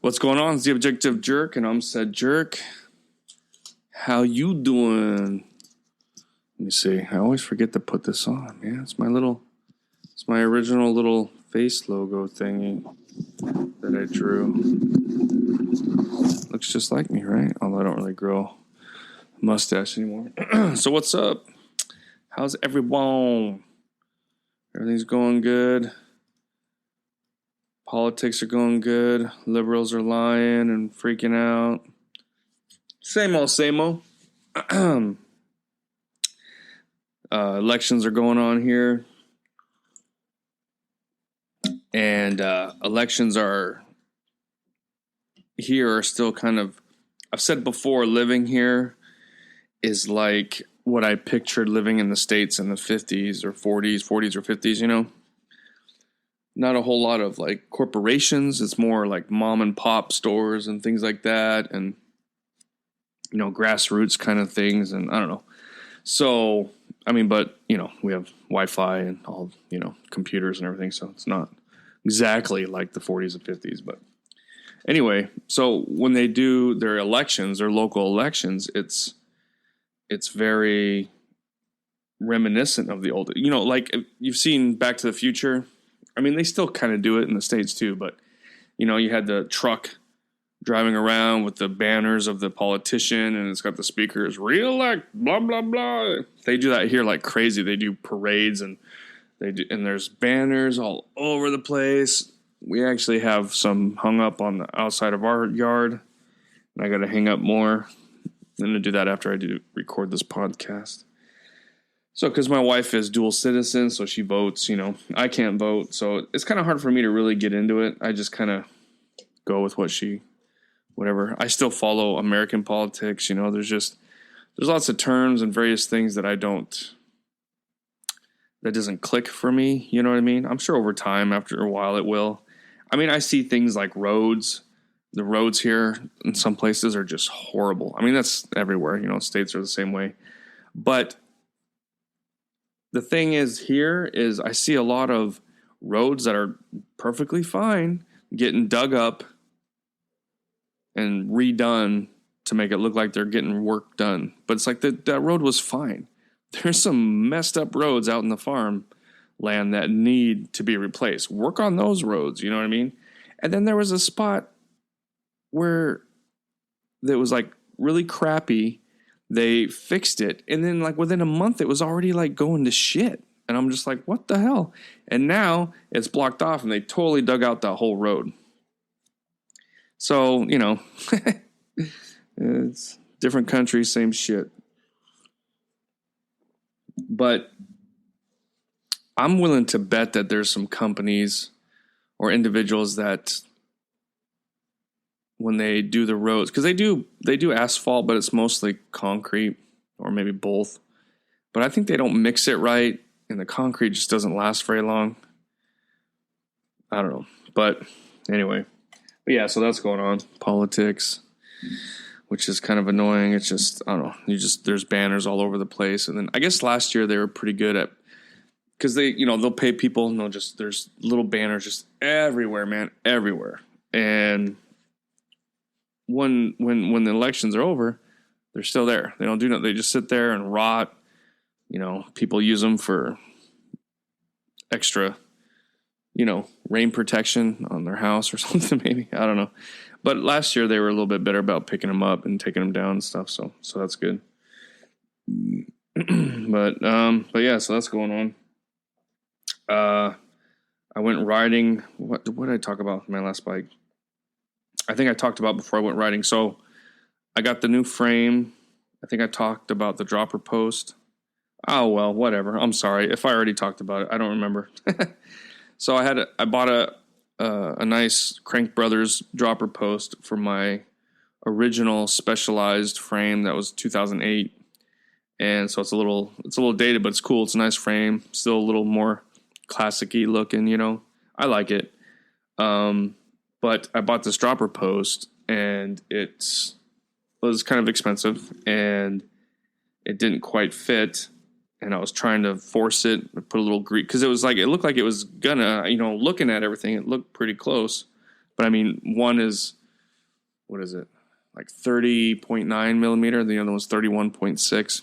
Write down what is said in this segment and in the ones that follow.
What's going on? It's the Objective Jerk, and I'm said jerk. How you doing? Let me see. I always forget to put this on, man. It's my original little face logo thingy that I drew. Looks just like me, right? Although I don't really grow a mustache anymore. So what's up? How's everyone? Everything's going good. Politics are going good. Liberals are lying and freaking out. Same old, same old. Elections are going on here. And elections are still kind of, I've said before, living here is like what I pictured living in the States in the 50s or 40s or 50s, you know? Not a whole lot of like corporations. It's more like mom and pop stores and things like that. And, you know, grassroots kind of things. And I don't know. So, I mean, but, you know, we have Wi-Fi and all, you know, computers and everything. So it's not exactly like the 40s and 50s. But anyway, so when they do their elections, their local elections, it's very reminiscent of the old, you know, like you've seen Back to the Future. I mean, they still kind of do it in the States too, but, you know, you had the truck driving around with the banners of the politician, and it's got the speakers, re-elect, blah, blah, blah. They do that here like crazy. They do parades, and there's banners all over the place. We actually have some hung up on the outside of our yard, and I got to hang up more. I'm going to do that after I do record this podcast. So, because my wife is dual citizen, so she votes, you know, I can't vote. So it's kind of hard for me to really get into it. I just kind of go with whatever. I still follow American politics, you know, there's lots of terms and various things that that doesn't click for me. You know what I mean? I'm sure over time, after a while, it will. I mean, I see things like roads. The roads here in some places are just horrible. I mean, that's everywhere, you know, states are the same way. But the thing is here is I see a lot of roads that are perfectly fine getting dug up and redone to make it look like they're getting work done. But it's like that road was fine. There's some messed up roads out in the farm land that need to be replaced. Work on those roads, you know what I mean? And then there was a spot where that was like really crappy. They fixed it, and then like within a month it was already like going to shit. And I'm just like, what the hell? And now it's blocked off, and they totally dug out that whole road. So, you know, it's different countries, same shit. But I'm willing to bet that there's some companies or individuals that when they do the roads, because they do asphalt, but it's mostly concrete or maybe both. But I think they don't mix it right, and the concrete just doesn't last very long. I don't know. But anyway. But yeah, so that's going on. Politics, which is kind of annoying. It's just, I don't know. There's banners all over the place. And then I guess last year they were pretty good at, because they, you know, they'll pay people and there's little banners just everywhere, man, everywhere. And when the elections are over, they're still there. They don't do nothing. They just sit there and rot. You know, people use them for extra, you know, rain protection on their house or something, maybe. I don't know. But last year they were a little bit better about picking them up and taking them down and stuff. So that's good. but yeah, so that's going on. I went riding. What did I talk about with my last bike? I think I talked about before I went riding. So I got the new frame. I think I talked about the dropper post. Oh, well, whatever. I'm sorry. If I already talked about it, I don't remember. So I bought a nice Crank Brothers dropper post for my original Specialized frame that was 2008. And so it's a little dated, but it's cool. It's a nice frame. Still a little more classic-y looking, you know. I like it. But I bought this dropper post, and it was kind of expensive, and it didn't quite fit. And I was trying to force it, put a little grease, because it looked like it was gonna, you know, looking at everything, it looked pretty close. But I mean, one is what is it? Like 30.9 millimeter. The other one's 31.6.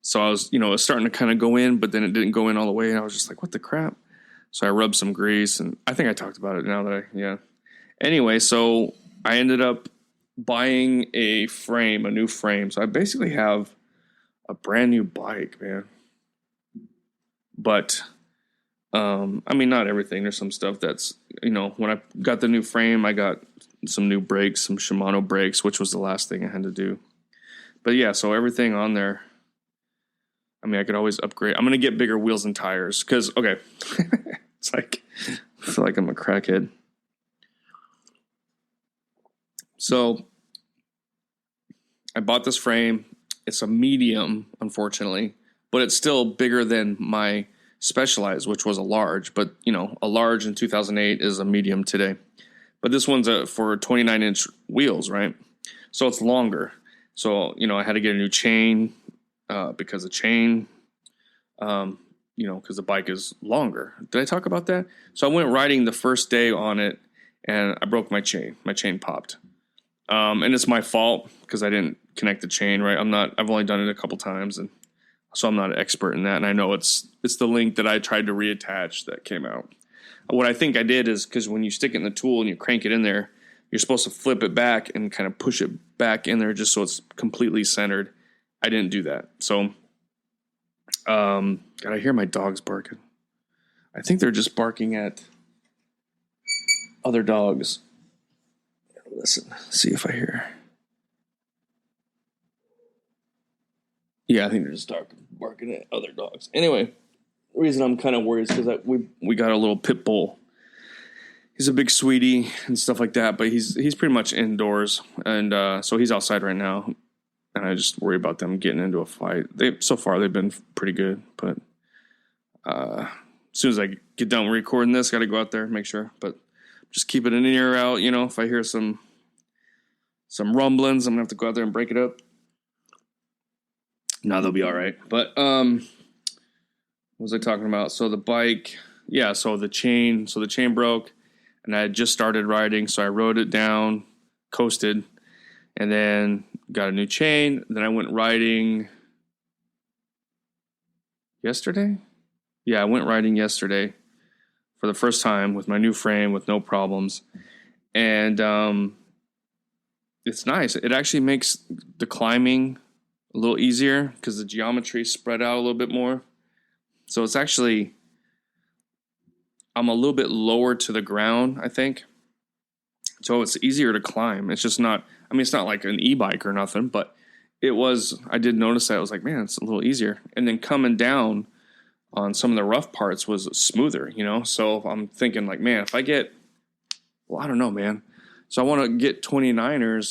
So I was, it was starting to kind of go in, but then it didn't go in all the way. And I was just like, what the crap? So I rubbed some grease, and I think I talked about it now that yeah. Anyway, so I ended up buying a new frame. So I basically have a brand new bike, man. But, not everything. There's some stuff that's, when I got the new frame, I got some new brakes, some Shimano brakes, which was the last thing I had to do. But yeah, so everything on there, I could always upgrade. I'm going to get bigger wheels and tires because, okay, it's like, I feel like I'm a crackhead. So I bought this frame. It's a medium, unfortunately, but it's still bigger than my Specialized, which was a large. But, a large in 2008 is a medium today. But this one's for 29-inch wheels, right? So it's longer. So, I had to get a new chain because the chain, because the bike is longer. Did I talk about that? So I went riding the first day on it, and I broke my chain. My chain popped. And it's my fault because I didn't connect the chain right. I've only done it a couple times, and so I'm not an expert in that. And I know it's the link that I tried to reattach that came out. What I think I did is because when you stick it in the tool and you crank it in there, you're supposed to flip it back and kind of push it back in there just so it's completely centered. I didn't do that. So, God, I hear my dogs barking. I think they're just barking at other dogs. Listen, see if I hear. Yeah, I think they're just barking at other dogs. Anyway, the reason I'm kind of worried is because we got a little pit bull. He's a big sweetie and stuff like that, but he's pretty much indoors, and so he's outside right now. And I just worry about them getting into a fight. So far they've been pretty good, but as soon as I get done recording this, got to go out there and make sure. But just keep it in the ear out. If I hear some rumblings, I'm gonna have to go out there and break it up. No, they'll be all right. But what was I talking about? So the bike, yeah. So the chain broke, and I had just started riding, so I rode it down, coasted, and then got a new chain. Then I went riding yesterday. Yeah, I went riding yesterday for the first time with my new frame with no problems, and it's nice. It actually makes the climbing a little easier because the geometry spread out a little bit more. So it's actually, I'm a little bit lower to the ground, I think. So it's easier to climb. It's just not, it's not like an e-bike or nothing, but I did notice that. I was like, man, it's a little easier. And then coming down on some of the rough parts was smoother, So I'm thinking like, man, if I get, I don't know, man. So I want to get 29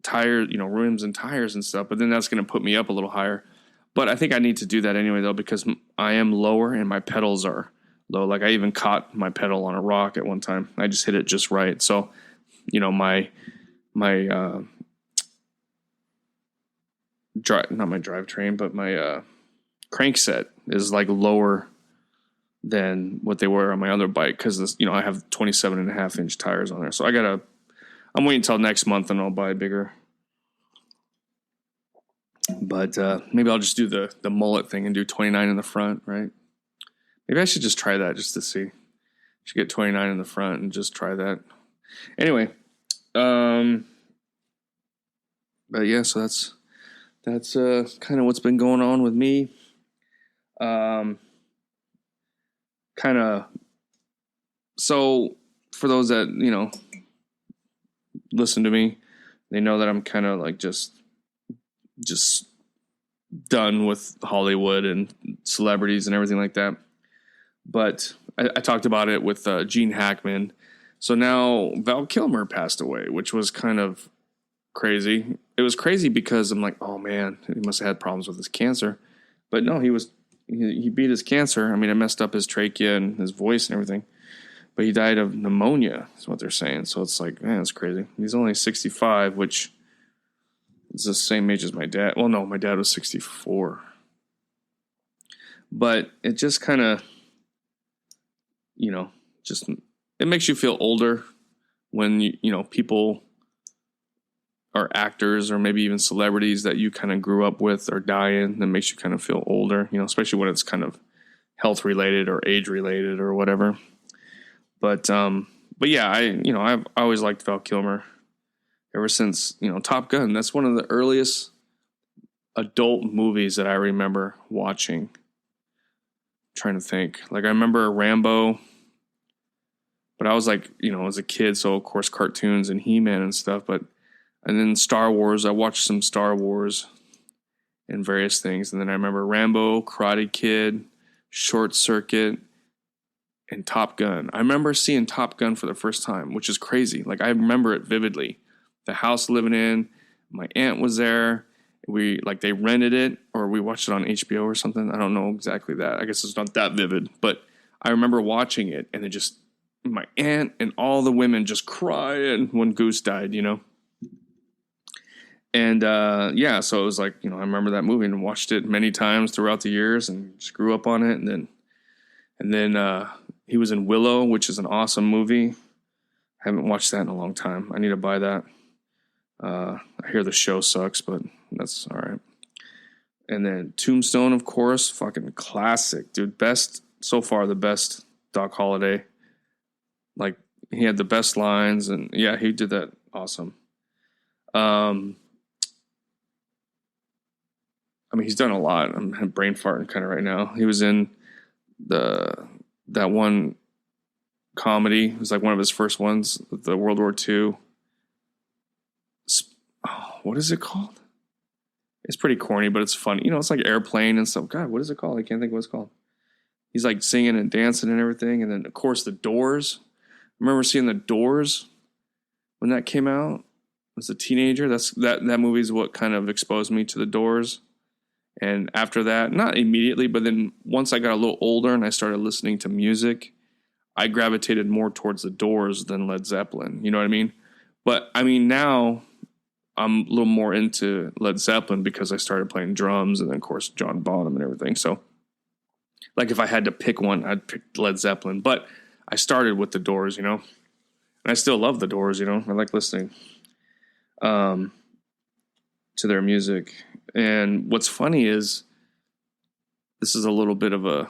tires, rims and tires and stuff, but then that's going to put me up a little higher. But I think I need to do that anyway, though, because I am lower and my pedals are low. Like I even caught my pedal on a rock at one time. I just hit it just right. So, my not my drivetrain, but my crankset is like lower than what they were on my other bike because I have 27.5-inch tires on there. So I'm waiting until next month and I'll buy bigger. But maybe I'll just do the mullet thing and do 29 in the front, right? Maybe I should just try that just to see. I should get 29 in the front and just try that. Anyway, but yeah, so that's kind of what's been going on with me. So for those that, listen to me, they know that I'm kind of like just done with Hollywood and celebrities and everything like that. But I talked about it with Gene Hackman. So now Val Kilmer passed away, which was kind of crazy. It was crazy because I'm like, oh man, he must have had problems with his cancer. But no, he beat his cancer. It messed up his trachea and his voice and everything. But he died of pneumonia, is what they're saying. So it's like, man, it's crazy. He's only 65, which is the same age as my dad. Well, no, my dad was 64. But it just kind of, just it makes you feel older when people are actors or maybe even celebrities that you kind of grew up with are dying. That makes you kind of feel older, especially when it's kind of health related or age related or whatever. But yeah, I've always liked Val Kilmer ever since, Top Gun. That's one of the earliest adult movies that I remember watching. I'm trying to think. Like, I remember Rambo, but I was like, as a kid, so of course cartoons and He-Man and stuff, and then Star Wars, I watched some Star Wars and various things. And then I remember Rambo, Karate Kid, Short Circuit, and Top Gun. I remember seeing Top Gun for the first time, which is crazy. Like, I remember it vividly. The house living in, my aunt was there. They rented it, or we watched it on HBO or something. I don't know exactly that. I guess it's not that vivid, but I remember watching it, and my aunt and all the women just crying when Goose died, And so it was like, I remember that movie and watched it many times throughout the years and just grew up on it. And then he was in Willow, which is an awesome movie. I haven't watched that in a long time. I need to buy that. I hear the show sucks, but that's all right. And then Tombstone, of course, fucking classic, dude. The best Doc Holliday. Like, he had the best lines, and yeah, he did that awesome. He's done a lot. I'm brain farting kind of right now. He was in that one comedy. It was like one of his first ones, the World War II. What is it called? It's pretty corny, but it's funny. It's like Airplane and stuff. God, what is it called? I can't think of what it's called. He's like singing and dancing and everything. And then, of course, The Doors. I remember seeing The Doors when that came out. I was a teenager. That movie is what kind of exposed me to The Doors. And after that, not immediately, but then once I got a little older and I started listening to music, I gravitated more towards The Doors than Led Zeppelin. You know what I mean? But now I'm a little more into Led Zeppelin because I started playing drums and then, of course, John Bonham and everything. So, like, if I had to pick one, I'd pick Led Zeppelin. But I started with The Doors, and I still love The Doors, I like listening to their music. And what's funny is, this is a little bit of a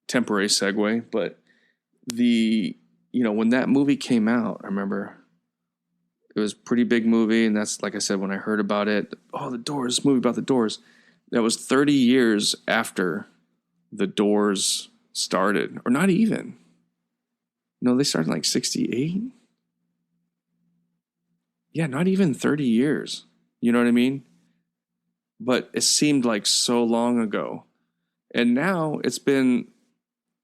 temporary segue, but when that movie came out, I remember it was a pretty big movie. And that's, like I said, when I heard about it, The Doors, this movie about the Doors, that was 30 years after the Doors started, or not even. No, they started in like 68. Yeah, not even 30 years. You know what I mean? But it seemed like so long ago. And now it's been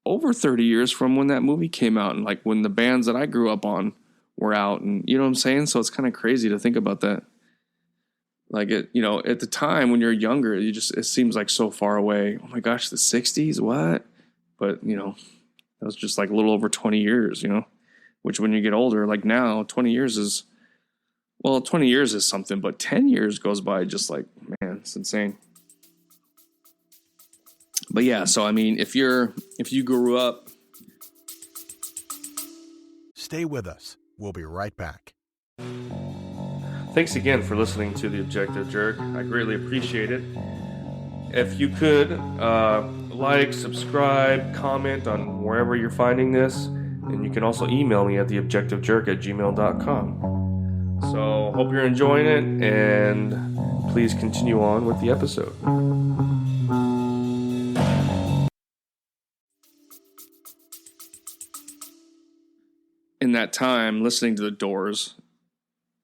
over 30 years from when that movie came out, and like when the bands that I grew up on were out, and you know what I'm saying? So it's kind of crazy to think about that. Like, at the time when you're younger, it seems like so far away. Oh my gosh, the 60s? What? But, that was just like a little over 20 years, which when you get older, like now, 20 years is something, but 10 years goes by just like, man, it's insane. But yeah, so if you grew up. Stay with us. We'll be right back. Thanks again for listening to The Objective Jerk. I greatly appreciate it. If you could like, subscribe, comment on wherever you're finding this, and you can also email me at theobjectivejerk@gmail.com. So, hope you're enjoying it, and please continue on with the episode. In that time, listening to The Doors,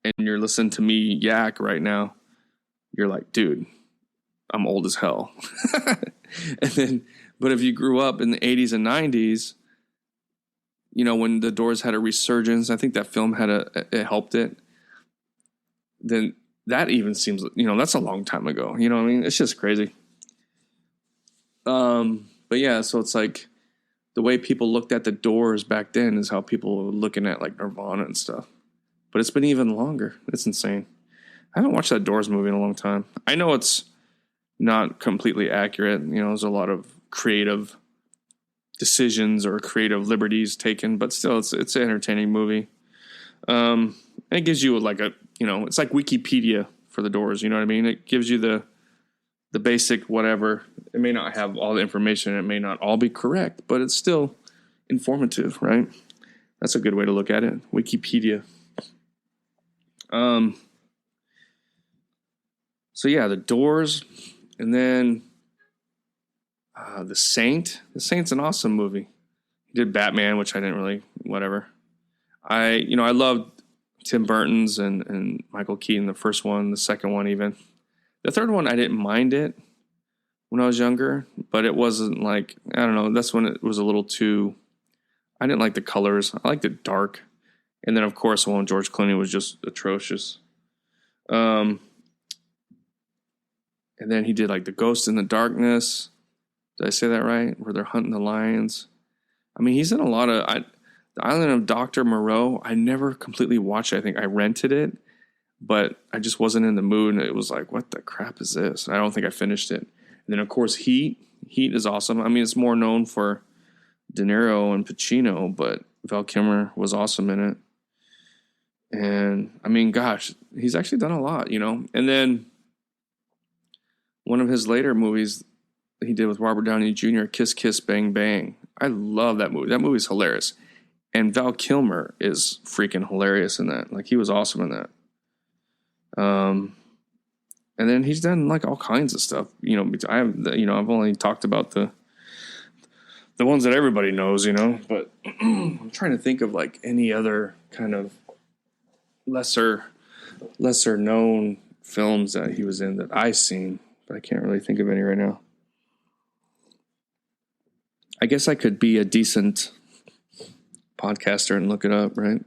and you're listening to me yak right now, you're like, dude, I'm old as hell. But if you grew up in the 80s and 90s, when The Doors had a resurgence, I think that film it helped it. Then that even seems, that's a long time ago. You know what I mean? It's just crazy. But yeah, so it's like the way people looked at The Doors back then is how people were looking at like Nirvana and stuff. But it's been even longer. It's insane. I haven't watched that Doors movie in a long time. I know it's not completely accurate. There's a lot of creative decisions or creative liberties taken, but still, it's an entertaining movie. It gives you like it's like Wikipedia for the Doors. You know what I mean? It gives you the basic whatever. It may not have all the information. It may not all be correct, but it's still informative, right? That's a good way to look at it. Wikipedia. So yeah, the Doors, and then The Saint. The Saint's an awesome movie. He did Batman, which I didn't really whatever. I loved Tim Burton's and Michael Keaton, the first one, the second one even. The third one, I didn't mind it when I was younger, but it wasn't like, I don't know, that's when it was a little too, I didn't like the colors. I liked it dark. And then, of course, the one with George Clooney was just atrocious. And then he did like The Ghost in the Darkness. Did I say that right? Where they're hunting the lions. I mean, he's in a lot of... The Island of Dr. Moreau, I never completely watched it. I think I rented it, but I just wasn't in the mood. And it was like, what the crap is this? And I don't think I finished it. And then, of course, Heat. Heat is awesome. I mean, it's more known for De Niro and Pacino, but Val Kilmer was awesome in it. And, I mean, gosh, he's actually done a lot, And then one of his later movies he did with Robert Downey Jr., Kiss Kiss Bang Bang. I love that movie. That movie's hilarious. And Val Kilmer is freaking hilarious in that. Like, he was awesome in that. And then he's done like all kinds of stuff. I've only talked about the ones that everybody knows, But I'm trying to think of like any other kind of lesser known films that he was in that I've seen, but I can't really think of any right now. I guess I could be a decent podcaster and look it up, right?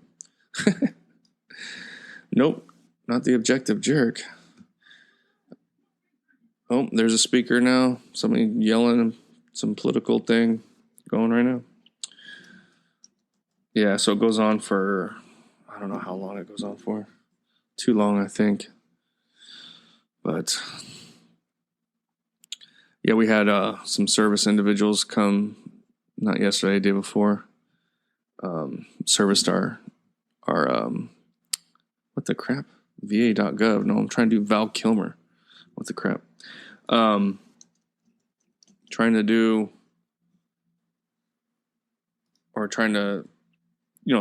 Nope, not the objective jerk. Oh, there's a speaker now. Somebody yelling some political thing going right now. Yeah, so it goes on for, I don't know how long it goes on for. Too long, I think. But yeah, we had some service individuals come, not yesterday, the day before. Serviced our what the crap? VA.gov. No, I'm trying to do Val Kilmer. What the crap? Trying to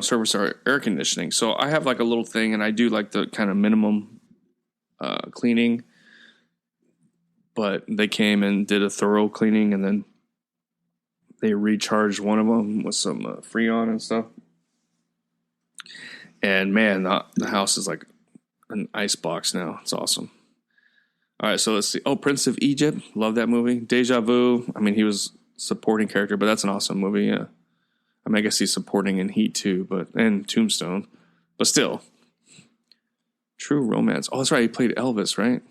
service our air conditioning. So I have like a little thing, and I do like the kind of minimum cleaning. But they came and did a thorough cleaning, and then they recharged one of them with some Freon and stuff. And man, the house is like an ice box now. It's awesome. All right, so let's see. Oh, Prince of Egypt. Love that movie. Deja Vu. I mean, he was supporting character, but that's an awesome movie. Yeah. I mean, I guess he's supporting in Heat too, and Tombstone. But still. True Romance. Oh, that's right. He played Elvis, right?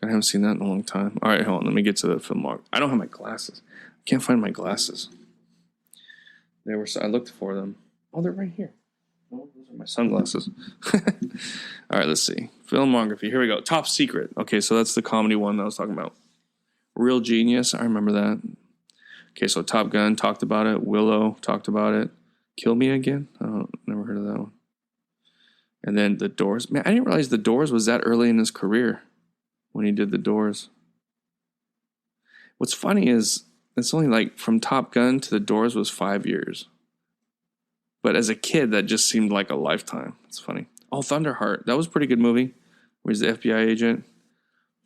I haven't seen that in a long time. All right, hold on. Let me get to the film mark. I don't have my glasses. I can't find my glasses. I looked for them. Oh, they're right here. Oh, those are my sunglasses. All right, let's see. Filmography. Here we go. Top Secret. Okay, so that's the comedy one that I was talking about. Real Genius. I remember that. Okay, so Top Gun, talked about it. Willow, talked about it. Kill Me Again. Never heard of that one. And then The Doors. Man, I didn't realize The Doors was that early in his career when he did The Doors. What's funny is it's only like from Top Gun to The Doors was 5 years. But as a kid, that just seemed like a lifetime. It's funny. Oh, Thunderheart. That was a pretty good movie. Where he's the FBI agent.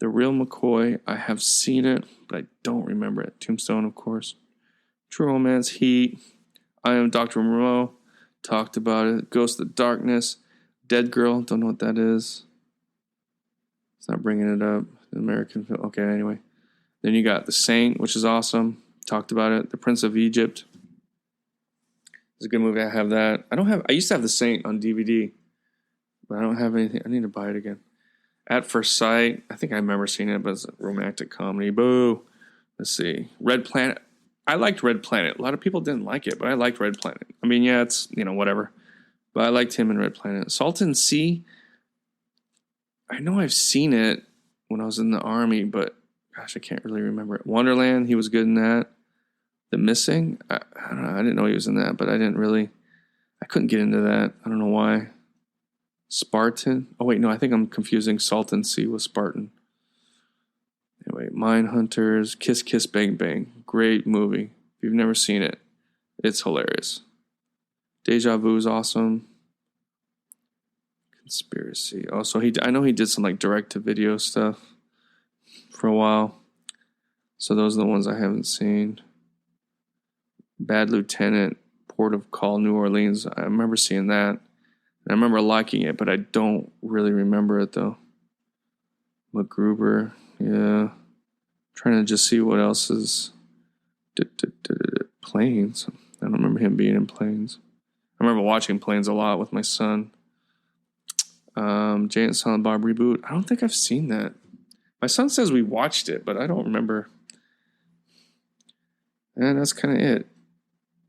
The Real McCoy. I have seen it, but I don't remember it. Tombstone, of course. True Romance. Heat. I Am Dr. Moreau. Talked about it. Ghost of the Darkness. Dead Girl. Don't know what that is. It's not bringing it up. American film. Okay, anyway. Then you got The Saint, which is awesome. Talked about it. The Prince of Egypt. It's a good movie. I have that. I used to have The Saint on DVD, but I don't have anything. I need to buy it again. At First Sight. I think I remember seeing it, but it's a romantic comedy. Boo. Let's see. Red Planet. I liked Red Planet. A lot of people didn't like it, but I liked Red Planet. I mean, yeah, it's, whatever. But I liked him in Red Planet. Salton Sea. I know I've seen it when I was in the Army, but gosh, I can't really remember it. Wonderland. He was good in that. The Missing. I don't know. I didn't know he was in that, but I couldn't get into that. I don't know why. Spartan. Oh wait, no, I think I'm confusing Salton Sea with Spartan. Anyway, Mindhunters, Kiss Kiss Bang Bang. Great movie. If you've never seen it, it's hilarious. Deja Vu is awesome. Conspiracy. Also, I know he did some like direct-to-video stuff for a while. So those are the ones I haven't seen. Bad Lieutenant, Port of Call, New Orleans. I remember seeing that. I remember liking it, but I don't really remember it though. MacGruber, yeah. Trying to just see what else is. Planes. I don't remember him being in Planes. I remember watching Planes a lot with my son. Jay and Silent Bob reboot. I don't think I've seen that. My son says we watched it, but I don't remember. And that's kind of it.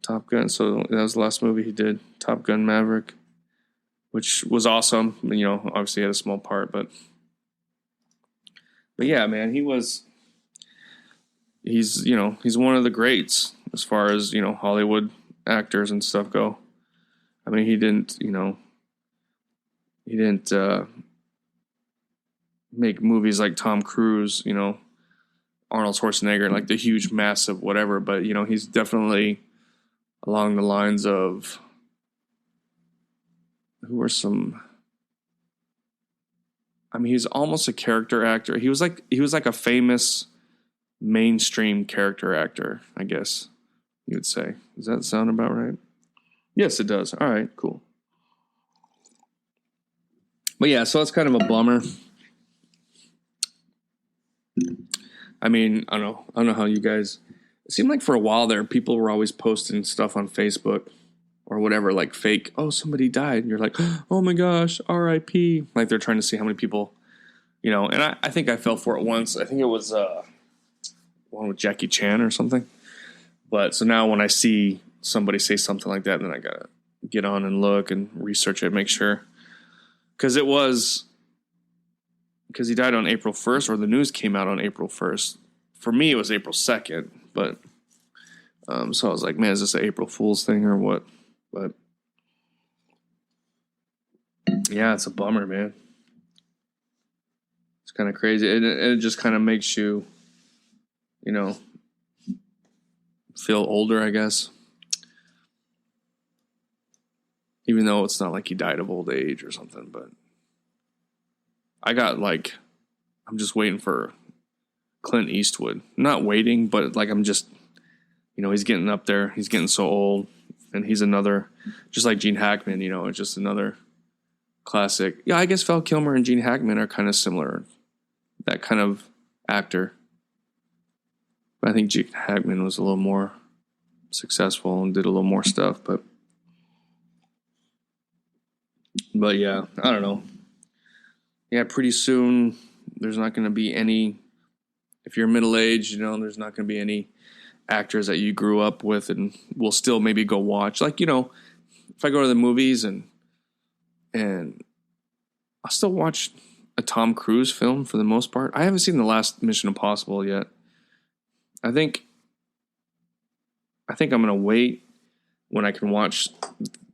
Top Gun. So that was the last movie he did. Top Gun Maverick, which was awesome. You know, obviously he had a small part, but yeah, man, he's one of the greats as far as, Hollywood actors and stuff go. I mean, he didn't make movies like Tom Cruise, Arnold Schwarzenegger, like the huge, massive whatever, but, he's definitely along the lines of he's almost a character actor. He was like a famous mainstream character actor, I guess you would say. Does that sound about right? Yes, it does. All right, cool. But yeah, so that's kind of a bummer. I mean, I don't know how you guys. It seemed like for a while there, people were always posting stuff on Facebook or whatever, like fake. Oh, somebody died, and you're like, oh my gosh, R.I.P. Like they're trying to see how many people, And I think I fell for it once. I think it was one with Jackie Chan or something. But so now when I see somebody say something like that, then I gotta get on and look and research it, make sure. Because he died on April 1st, or the news came out on April 1st. For me, it was April 2nd, but so I was like, man, is this an April Fool's thing or what? But yeah, it's a bummer, man. It's kind of crazy. It just kind of makes you, feel older, I guess. Even though it's not like he died of old age or something, but I'm just waiting for Clint Eastwood. Not waiting, but I'm just, he's getting up there. He's getting so old, and he's another, just like Gene Hackman, it's just another classic. Yeah, I guess Val Kilmer and Gene Hackman are kind of similar, that kind of actor. But I think Gene Hackman was a little more successful and did a little more stuff, but yeah, I don't know. Yeah, pretty soon there's not going to be any, if you're middle-aged, there's not going to be any actors that you grew up with and will still maybe go watch. Like, if I go to the movies and I'll still watch a Tom Cruise film for the most part. I haven't seen the last Mission Impossible yet. I think I'm going to wait when I can watch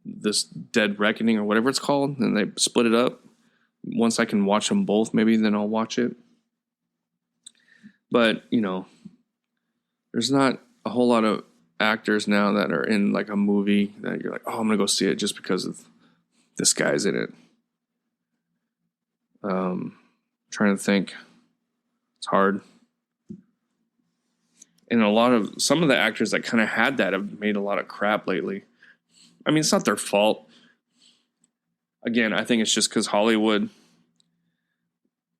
this Dead Reckoning or whatever it's called, and they split it up. Once I can watch them both, maybe then I'll watch it. But, there's not a whole lot of actors now that are in like a movie that you're like, oh, I'm going to go see it just because of this guy's in it. Trying to think. It's hard. And some of the actors that kind of had that have made a lot of crap lately. I mean, it's not their fault. Again, I think it's just because Hollywood,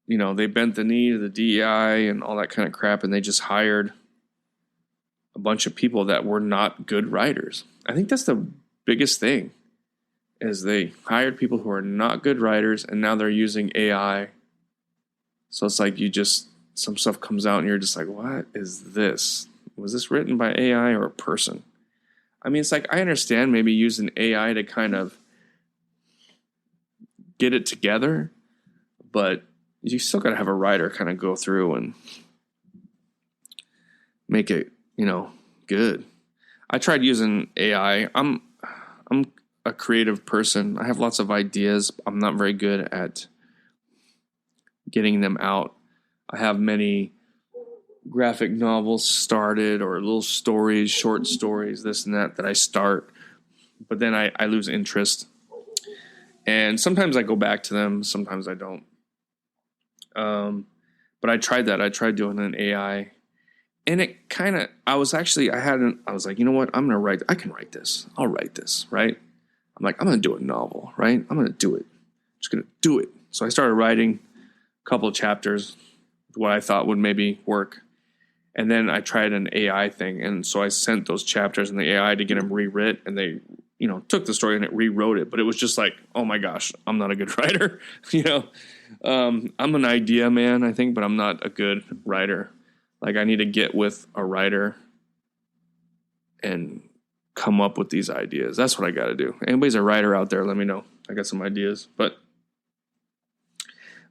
they bent the knee to the DEI and all that kind of crap, and they just hired a bunch of people that were not good writers. I think that's the biggest thing, is they hired people who are not good writers, and now they're using AI. So it's like some stuff comes out and you're just like, what is this? Was this written by AI or a person? I mean, it's like, I understand maybe using AI to kind of get it together, but you still got to have a writer kind of go through and make it, good. I tried using AI. I'm a creative person. I have lots of ideas. I'm not very good at getting them out. I have many graphic novels started, or little stories, short stories, this and that I start, but then I lose interest. And sometimes I go back to them, sometimes I don't. But I tried that. I tried doing an AI, and it kind of, I was like, you know what? I can write this. I'll write this, right? I'm like, I'm going to do a novel, right? I'm going to do it. Just going to do it. So I started writing a couple of chapters, what I thought would maybe work. And then I tried an AI thing. And so I sent those chapters in the AI to get them rewritten, and they, took the story and it rewrote it. But it was just like, oh my gosh, I'm not a good writer. I'm an idea man, I think, but I'm not a good writer. Like, I need to get with a writer and come up with these ideas. That's what I got to do. Anybody's a writer out there, let me know. I got some ideas. But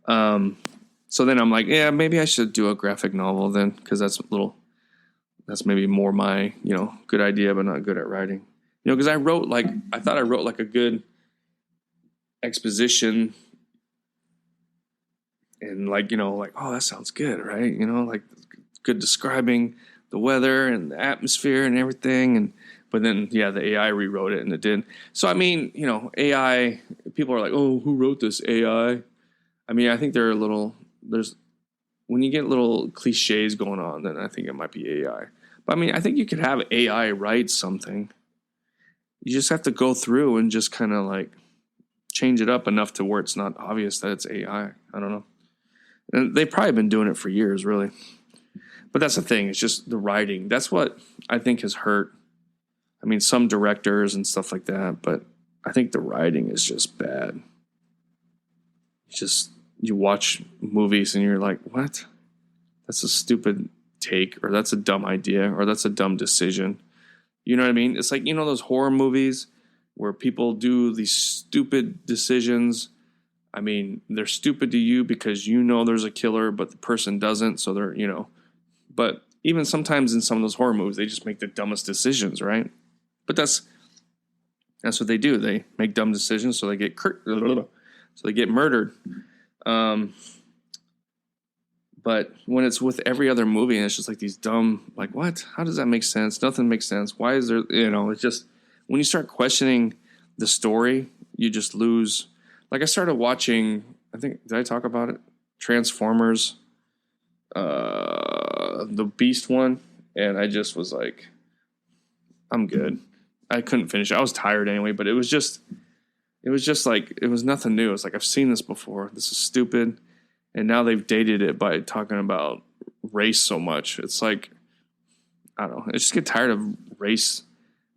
so then I'm like, yeah, maybe I should do a graphic novel then, because that's maybe more my, good idea, but not good at writing. Because I thought I wrote like a good exposition, and oh, that sounds good, right? Like good describing the weather and the atmosphere and everything. But then, yeah, the AI rewrote it, and it did. So, I mean, AI, people are like, oh, who wrote this AI? I mean, I think when you get little cliches going on, then I think it might be AI. But I mean, I think you could have AI write something. You just have to go through and just kind of like change it up enough to where it's not obvious that it's AI. I don't know. And they've probably been doing it for years, really. But that's the thing. It's just the writing. That's what I think has hurt. I mean, some directors and stuff like that, but I think the writing is just bad. It's just, you watch movies and you're like, what? That's a stupid take, or that's a dumb idea, or that's a dumb decision. You know what I mean? It's like, those horror movies where people do these stupid decisions. I mean, they're stupid to you because there's a killer, but the person doesn't. So they're, but even sometimes in some of those horror movies, they just make the dumbest decisions, right? But that's what they do. They make dumb decisions, so they get murdered. But when it's with every other movie, and it's just like these dumb, like, what? How does that make sense? Nothing makes sense. Why is there, it's just, when you start questioning the story, you just lose. Like, I started watching, I think, did I talk about it? Transformers, the Beast one, and I just was like, I'm good. I couldn't finish it. I was tired anyway, but it was just like, it was nothing new. It's like, I've seen this before. This is stupid. And now they've dated it by talking about race so much. It's like, I don't know. I just get tired of race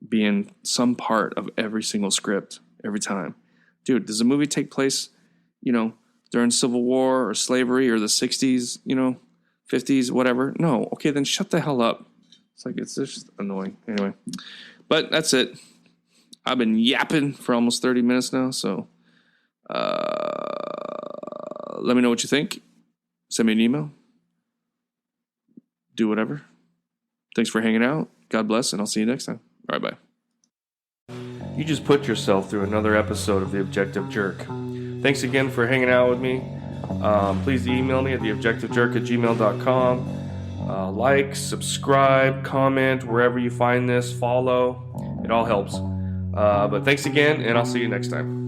being some part of every single script every time. Dude, does a movie take place, during Civil War or slavery or the 60s, 50s, whatever? No. Okay, then shut the hell up. It's like, it's just annoying. Anyway, but that's it. I've been yapping for almost 30 minutes now, so let me know what you think. Send me an email. Do whatever. Thanks for hanging out. God bless, and I'll see you next time. All right, bye. You just put yourself through another episode of The Objective Jerk. Thanks again for hanging out with me. Please email me at theobjectivejerk@gmail.com. Like, subscribe, comment, wherever you find this, follow. It all helps. But thanks again, and I'll see you next time.